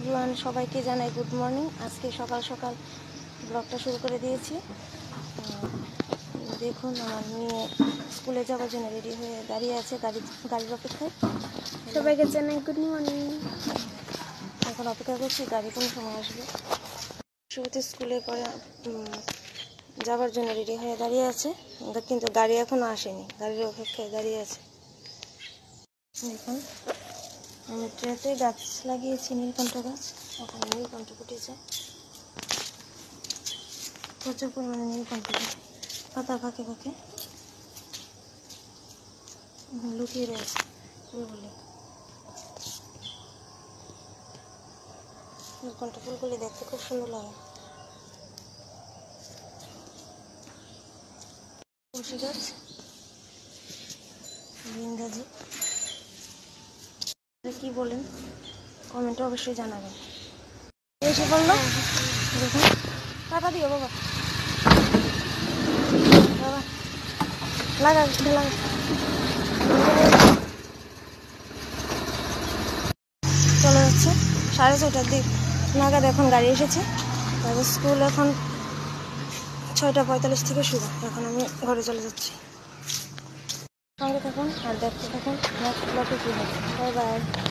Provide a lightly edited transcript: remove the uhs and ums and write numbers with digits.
Everyone, সবাইকে জানাই good morning. আজকে সকাল সকাল ব্লগটা শুরু করে দিয়েছি। দেখুন, আমার মেয়ে স্কুলে যাওয়ার জন্য রেডি হয়ে দাঁড়িয়ে আছে গাড়ির অপেক্ষায়। সবাইকে জানাই গুড মর্নিং। এখন অপেক্ষা করছি গাড়ি কোন সময় আসবে। শুরুতে স্কুলে পরে যাওয়ার জন্য রেডি হয়ে দাঁড়িয়ে আছে, কিন্তু গাড়ি এখনো আসেনি, গাড়ির অপেক্ষায় দাঁড়িয়ে আছে। দেখুন, আমি ট্রেতে গাছ লাগিয়েছি, নীলকণ্ঠ গাছ। এখন নীলকণ্ঠ ফুটেছে, প্রচুর পরিমাণে নীলকণ্ঠ পাতা ফাঁকে ফাঁকে লুকিয়ে রয়েছে ফুলগুলি। নীলকণ্ঠ ফুলগুলি দেখতে খুব সুন্দর লাগে। তুলসী গাছ, বৃন্দাজি, কি বলেন কমেন্টে অবশ্যই জানাবেন। এসে বললো, দেখুন টাকা দিও বাবা, বাবা লাগা লাগা। চলে যাচ্ছে 6:30টার দিক নাগাদ, এখন গাড়ি এসেছে। তারপর স্কুল এখন 6:45 থেকে শুরু। এখন আমি ঘরে চলে যাচ্ছি। সঙ্গে থাকুন আর দেখতে থাকুন নেক্সট ব্লগে কী হবে। Bye bye.